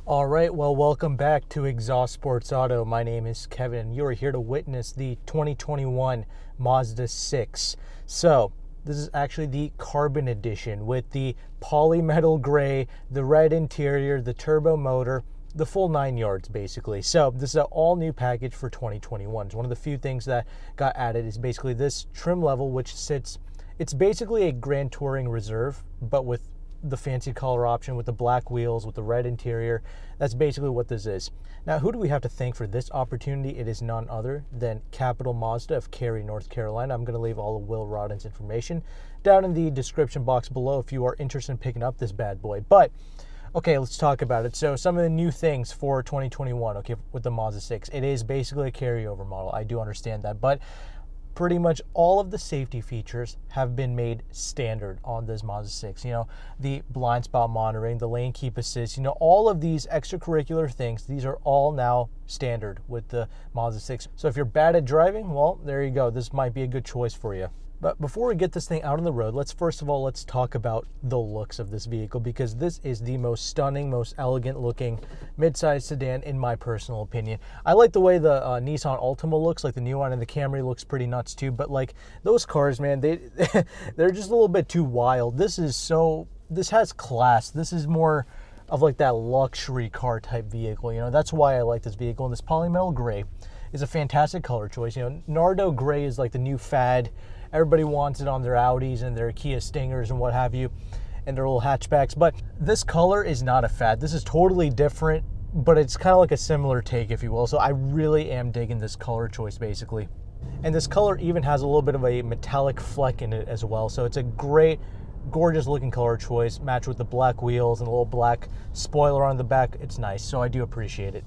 All right, well, welcome back to Exhaust Sports Auto. My name is Kevin, and you are here to witness the 2021 Mazda 6. So, this is actually the Carbon Edition with the polymetal gray, the red interior, the turbo motor, the full 9 yards, basically. So, this is an all-new package for 2021. It's one of the few things that got added is basically this trim level, which sits, it's basically a Grand Touring Reserve, but with the fancy color option with the black wheels, with the red interior. That's basically what this is. Now, who do we have to thank for this opportunity? It is none other than Capital Mazda of Cary, North Carolina. I'm going to leave all of Will Rodden's information down in the description box below if you are interested in picking up this bad boy. But, okay, let's talk about it. So, some of the new things for 2021, okay, with the Mazda 6. It is basically a carryover model. I do understand that, but pretty much all of the safety features have been made standard on this Mazda 6. You know, the blind spot monitoring, the lane keep assist, you know, all of these extracurricular things, these are all now standard with the Mazda 6. So if you're bad at driving, well, there you go. This might be a good choice for you. But before we get this thing out on the road, let's talk about the looks of this vehicle, because this is the most stunning, most elegant looking midsize sedan in my personal opinion. I like the way the Nissan Altima looks, like the new one, and the Camry looks pretty nuts too. But like those cars, man, they're just a little bit too wild. This has class. This is more of like that luxury car type vehicle. You know, that's why I like this vehicle. And this polymetal gray is a fantastic color choice. You know, Nardo gray is like the new fad. Everybody wants it on their Audis and their Kia Stingers and what have you, and their little hatchbacks. But this color is not a fad. This is totally different, but it's kind of like a similar take, if you will. So I really am digging this color choice, basically. And this color even has a little bit of a metallic fleck in it as well. So it's a great, gorgeous looking color choice, matched with the black wheels and a little black spoiler on the back. It's nice, so I do appreciate it.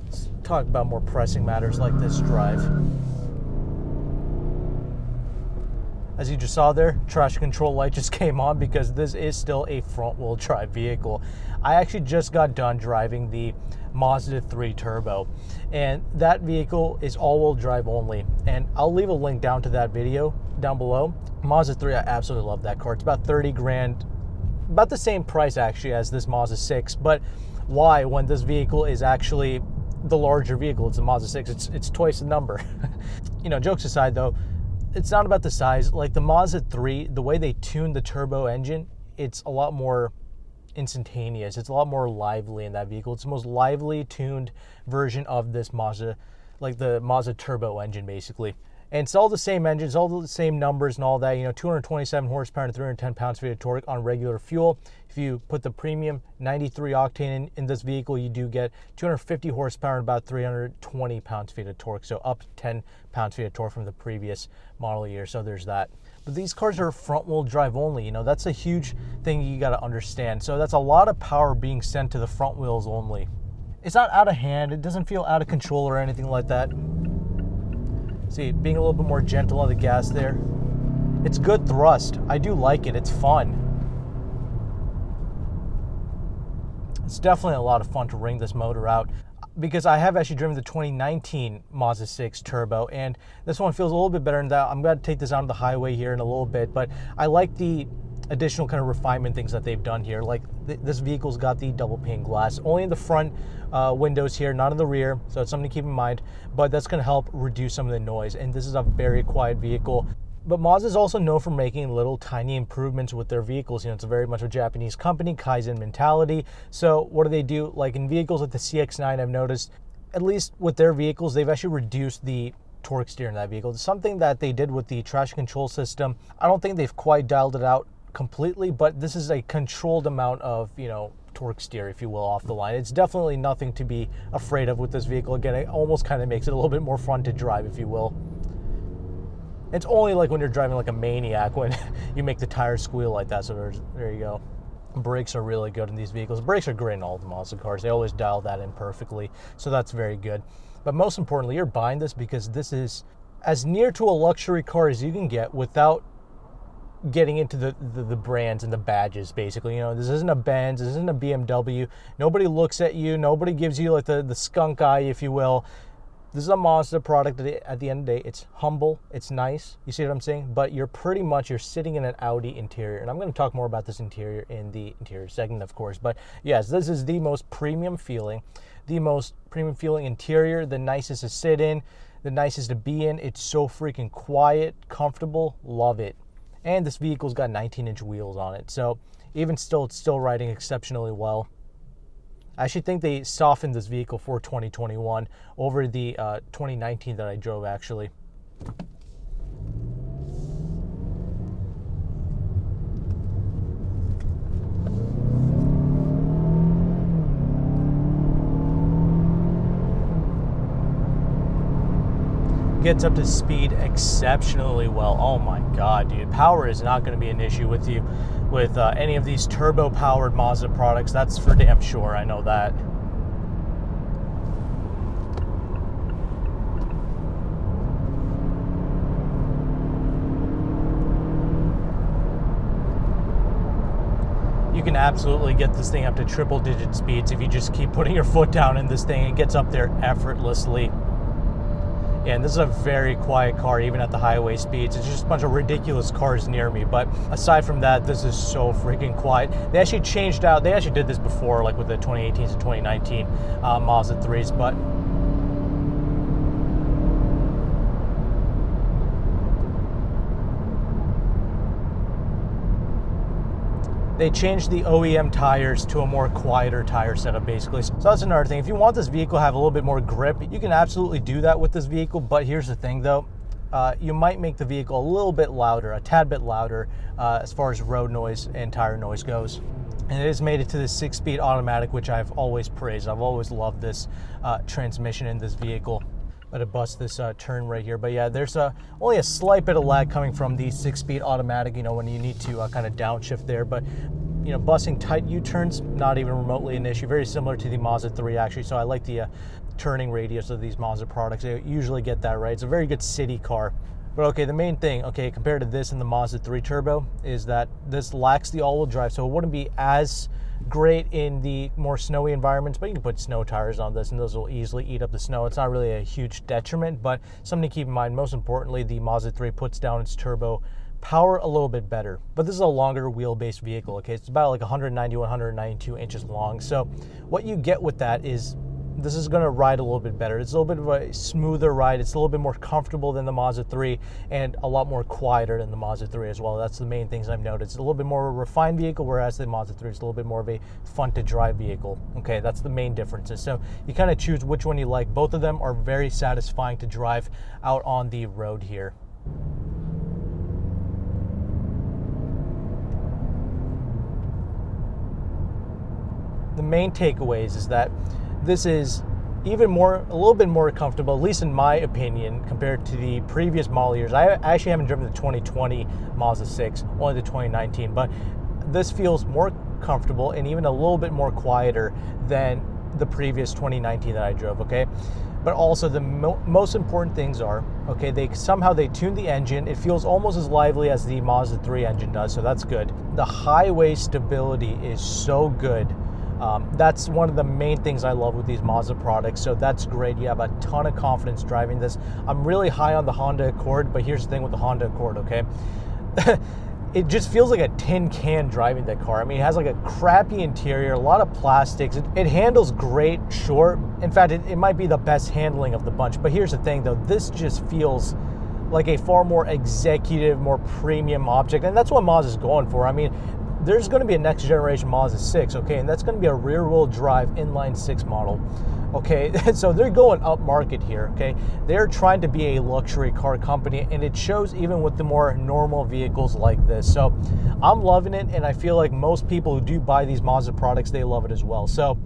Let's talk about more pressing matters like this drive. As you just saw there, traction control light just came on because this is still a front-wheel drive vehicle. I actually just got done driving the Mazda 3 Turbo, and that vehicle is all-wheel drive only. And I'll leave a link down to that video down below. Mazda 3, I absolutely love that car. It's about 30 grand, about the same price actually as this Mazda 6. But why, when this vehicle is actually the larger vehicle? It's a Mazda 6. It's twice the number. You know, jokes aside though, it's not about the size. Like the Mazda 3, the way they tuned the turbo engine, it's a lot more instantaneous. It's a lot more lively in that vehicle. It's the most lively tuned version of this Mazda, like the Mazda turbo engine, basically. And it's all the same engines, all the same numbers and all that. You know, 227 horsepower and 310 pounds-feet of torque on regular fuel. If you put the premium 93 octane in this vehicle, you do get 250 horsepower and about 320 pounds-feet of torque. So up 10 pounds-feet of torque from the previous model year. So there's that. But these cars are front-wheel drive only. You know, that's a huge thing you got to understand. So that's a lot of power being sent to the front wheels only. It's not out of hand. It doesn't feel out of control or anything like that. See, being a little bit more gentle on the gas there. It's good thrust. I do like it. It's fun. It's definitely a lot of fun to wring this motor out, because I have actually driven the 2019 Mazda 6 Turbo, and this one feels a little bit better than that. I'm going to take this out on the highway here in a little bit, but I like the additional kind of refinement things that they've done here. Like this vehicle's got the double pane glass only in the front windows here, not in the rear, so it's something to keep in mind, but that's going to help reduce some of the noise. And this is a very quiet vehicle. But Mazda is also known for making little tiny improvements with their vehicles. You know, it's very much a Japanese company, Kaizen mentality. So what do? Like in vehicles like the CX-9, I've noticed, at least with their vehicles, they've actually reduced the torque steer in that vehicle. It's something that they did with the traction control system. I don't think they've quite dialed it out completely, but this is a controlled amount of, you know, torque steer, if you will, off the line. It's definitely nothing to be afraid of with this vehicle. Again, it almost kind of makes it a little bit more fun to drive, if you will. It's only like when you're driving like a maniac when you make the tires squeal like that. So there you go. Brakes are really good in these vehicles. Brakes are great in all the Mazda cars. They always dial that in perfectly. So that's very good. But most importantly, you're buying this because this is as near to a luxury car as you can get without getting into the brands and the badges, basically. You know, this isn't a Benz, this isn't a BMW. Nobody looks at you. Nobody gives you like the skunk eye, if you will. This is a Mazda product that at the end of the day, it's humble, it's nice, you see what I'm saying? But you're sitting in an Audi interior, and I'm going to talk more about this interior in the interior segment, of course. But yes, this is the most premium feeling interior, the nicest to sit in, the nicest to be in. It's so freaking quiet, comfortable, love it. And this vehicle's got 19-inch wheels on it, so even still, it's still riding exceptionally well. I actually think they softened this vehicle for 2021 over the 2019 that I drove, actually. Gets up to speed exceptionally well. Oh my god, dude. Power is not going to be an issue with you with any of these turbo powered Mazda products. That's for damn sure. I know that. You can absolutely get this thing up to triple digit speeds if you just keep putting your foot down in this thing. It gets up there effortlessly. Yeah, and this is a very quiet car, even at the highway speeds. It's just a bunch of ridiculous cars near me. But aside from that, this is so freaking quiet. They actually changed out. They actually did this before, like with the 2018s and 2019 Mazda 3s. But they changed the OEM tires to a more quieter tire setup, basically. So that's another thing. If you want this vehicle to have a little bit more grip, you can absolutely do that with this vehicle. But here's the thing, though. You might make the vehicle a little bit louder, a tad bit louder, as far as road noise and tire noise goes. And it has made it to the 6-speed automatic, which I've always praised. I've always loved this transmission in this vehicle. Let it bust this turn right here. But yeah, there's only a slight bit of lag coming from the 6-speed automatic, you know, when you need to kind of downshift there. But, you know, busting tight U-turns, not even remotely an issue. Very similar to the Mazda 3, actually. So I like the turning radius of these Mazda products. They usually get that right. It's a very good city car. But okay, the main thing, okay, compared to this and the Mazda 3 Turbo, is that this lacks the all-wheel drive. So it wouldn't be as great in the more snowy environments, but you can put snow tires on this and those will easily eat up the snow. It's not really a huge detriment, but something to keep in mind. Most importantly, the Mazda 3 puts down its turbo power a little bit better, but this is a longer wheelbase vehicle. Okay, it's about like 190, 192 inches long. So what you get with that is this is going to ride a little bit better. It's a little bit of a smoother ride. It's a little bit more comfortable than the Mazda 3 and a lot more quieter than the Mazda 3 as well. That's the main things I've noticed. It's a little bit more of a refined vehicle, whereas the Mazda 3 is a little bit more of a fun to drive vehicle. Okay, that's the main differences. So you kind of choose which one you like. Both of them are very satisfying to drive out on the road here. The main takeaways is that this is a little bit more comfortable, at least in my opinion, compared to the previous model years. I actually haven't driven the 2020 Mazda 6, only the 2019, but this feels more comfortable and even a little bit more quieter than the previous 2019 that I drove, okay? But also the most important things are, okay, they tuned the engine. It feels almost as lively as the Mazda 3 engine does, so that's good. The highway stability is so good. That's one of the main things I love with these Mazda products, so that's great. You have a ton of confidence driving this. I'm really high on the Honda Accord, but here's the thing with the Honda Accord, okay? It just feels like a tin can driving that car. I mean, it has like a crappy interior, a lot of plastics. It handles great, sure. In fact, it might be the best handling of the bunch, but here's the thing though, this just feels like a far more executive, more premium object, and that's what Mazda's going for. I mean, there's going to be a next generation Mazda 6, okay, and that's going to be a rear-wheel drive inline 6 model, okay? So they're going up market here, okay? They're trying to be a luxury car company, and it shows even with the more normal vehicles like this. So I'm loving it, and I feel like most people who do buy these Mazda products, they love it as well. So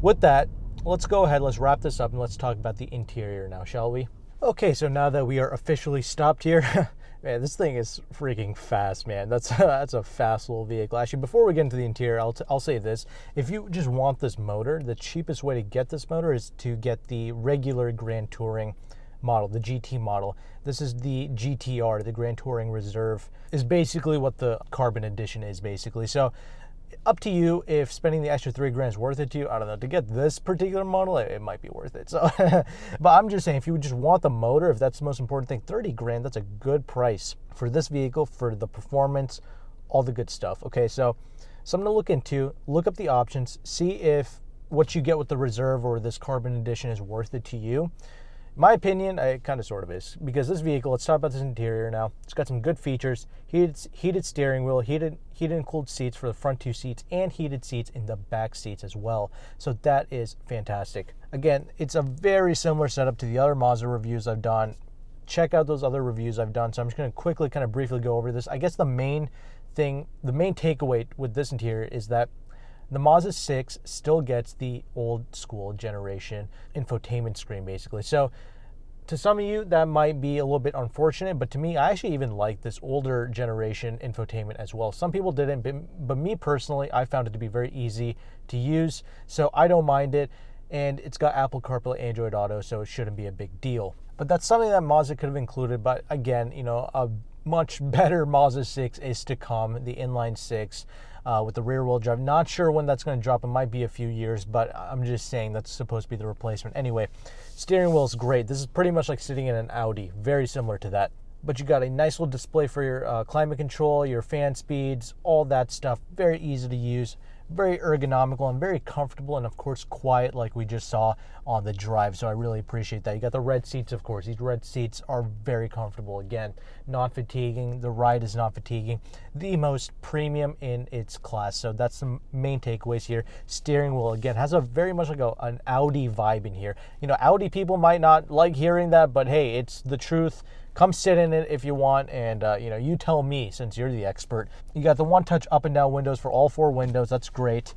with that, let's go ahead, let's wrap this up, and let's talk about the interior now, shall we? Okay, so now that we are officially stopped here, man, this thing is freaking fast, man. That's a fast little vehicle. Actually, before we get into the interior, I'll say this. If you just want this motor, the cheapest way to get this motor is to get the regular Grand Touring model, the GT model. This is the GTR, the Grand Touring Reserve, is basically what the Carbon Edition is, basically. So up to you if spending the extra $3,000 is worth it to you. I don't know. To get this particular model, it might be worth it. So, but I'm just saying, if you just want the motor, if that's the most important thing, $30,000, that's a good price for this vehicle, for the performance, all the good stuff. Okay, so something to look into. Look up the options. See if what you get with the Reserve or this Carbon Edition is worth it to you. My opinion, it kind of sort of is, because this vehicle, let's talk about this interior now. It's got some good features: heated steering wheel, heated and cooled seats for the front two seats, and heated seats in the back seats as well. So that is fantastic. Again, it's a very similar setup to the other Mazda reviews I've done. Check out those other reviews I've done. So I'm just going to quickly kind of briefly go over this. I guess the main takeaway with this interior is that the Mazda 6 still gets the old school generation infotainment screen, basically. So to some of you, that might be a little bit unfortunate, but to me, I actually even like this older generation infotainment as well. Some people didn't, but me personally, I found it to be very easy to use, so I don't mind it. And it's got Apple CarPlay, Android Auto, so it shouldn't be a big deal. But that's something that Mazda could have included. But again, a much better Mazda 6 is to come, the inline 6 with the rear-wheel drive. Not sure when that's going to drop. It might be a few years, but I'm just saying that's supposed to be the replacement. Anyway, steering wheel is great. This is pretty much like sitting in an Audi, very similar to that. But you got a nice little display for your climate control, your fan speeds, all that stuff. Very easy to use, very ergonomical, and very comfortable, and of course quiet, like we just saw on the drive. So I really appreciate that. You got the red seats, of course. These red seats are very comfortable. Again, not fatiguing. The ride is not fatiguing. The most premium in its class. So that's the main takeaways here. Steering wheel, again, has a very much like an Audi vibe in here. Audi people might not like hearing that, but hey, it's the truth. Come sit in it if you want, and you tell me, since you're the expert. You got the one-touch up and down windows for all 4 windows. That's great.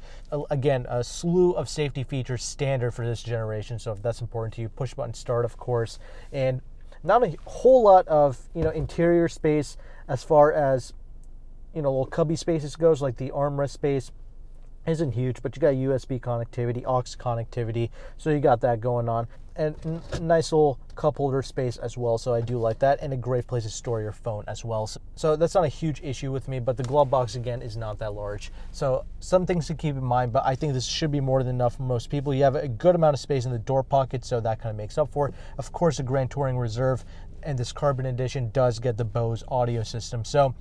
Again, a slew of safety features standard for this generation, so if that's important to you, push-button start, of course. And not a whole lot of interior space as far as little cubby spaces goes, like the armrest space isn't huge, but you got USB connectivity, aux connectivity, so you got that going on. And nice little cup holder space as well, so I do like that, and a great place to store your phone as well. So that's not a huge issue with me, but the glove box, again, is not that large. So some things to keep in mind, but I think this should be more than enough for most people. You have a good amount of space in the door pocket, so that kind of makes up for it. Of course, a Grand Touring Reserve and this Carbon Edition does get the Bose audio system. So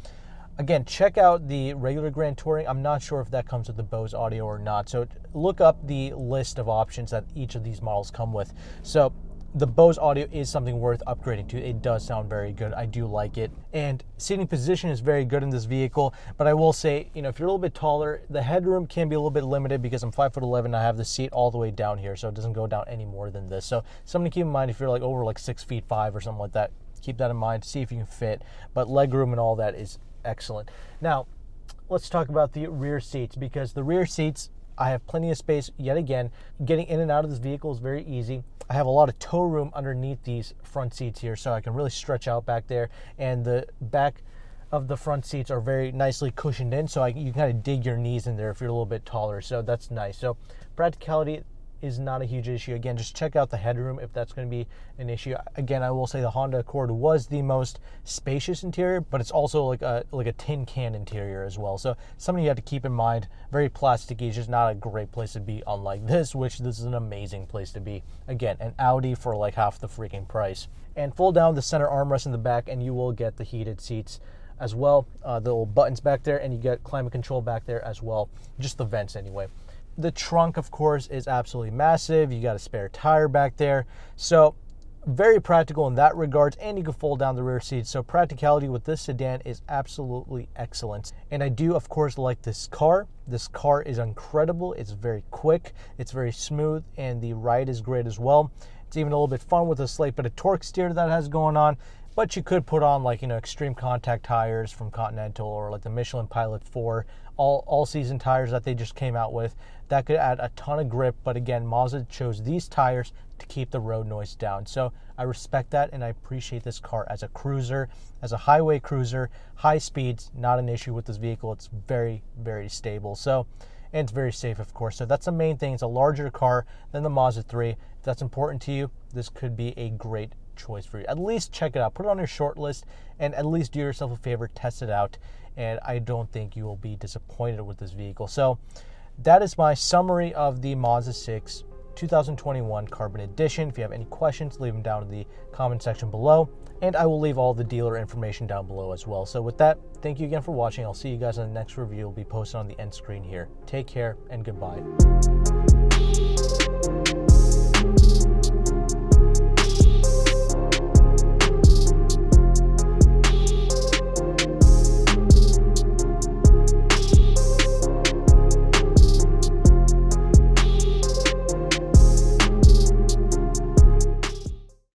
again, check out the regular Grand Touring. I'm not sure if that comes with the Bose audio or not. So look up the list of options that each of these models come with. So the Bose audio is something worth upgrading to. It does sound very good. I do like it. And seating position is very good in this vehicle. But I will say, if you're a little bit taller, the headroom can be a little bit limited because I'm 5'11". I have the seat all the way down here, so it doesn't go down any more than this. So something to keep in mind if you're over 6'5" or something like that. Keep that in mind. See if you can fit. But legroom and all that is excellent. Now, let's talk about the rear seats, because the rear seats, I have plenty of space. Yet again, getting in and out of this vehicle is very easy. I have a lot of toe room underneath these front seats here, so I can really stretch out back there. And the back of the front seats are very nicely cushioned in, so you kind of dig your knees in there if you're a little bit taller. So that's nice. So practicality is not a huge issue. Again, just check out the headroom if that's going to be an issue. Again, I will say the Honda Accord was the most spacious interior, but it's also like a tin can interior as well. So something you have to keep in mind. Very plasticky. It's just not a great place to be, unlike this, which this is an amazing place to be. Again, an Audi for like half the freaking price. And fold down the center armrest in the back and you will get the heated seats as well. The little buttons back there, and you get climate control back there as well. Just the vents anyway. The trunk, of course, is absolutely massive. You got a spare tire back there. So very practical in that regards, and you can fold down the rear seats. So practicality with this sedan is absolutely excellent. And I do, of course, like this car. This car is incredible. It's very quick. It's very smooth, and the ride is great as well. It's even a little bit fun with a slight bit of torque steer that has going on. But you could put on extreme contact tires from Continental, or like the Michelin Pilot 4 all-season tires that they just came out with. That could add a ton of grip, but again, Mazda chose these tires to keep the road noise down. So I respect that, and I appreciate this car as a cruiser, as a highway cruiser. High speeds, not an issue with this vehicle. It's very, very stable. So, and it's very safe, of course. So that's the main thing. It's a larger car than the Mazda 3. If that's important to you, this could be a great choice for you. At least check it out, put it on your short list, and at least do yourself a favor, test it out. And I don't think you will be disappointed with this vehicle. So that is my summary of the Mazda 6 2021 Carbon Edition. If you have any questions, leave them down in the comment section below, and I will leave all the dealer information down below as well. So with that, thank you again for watching. I'll see you guys on the next review. It'll be posted on the end screen here. Take care and goodbye.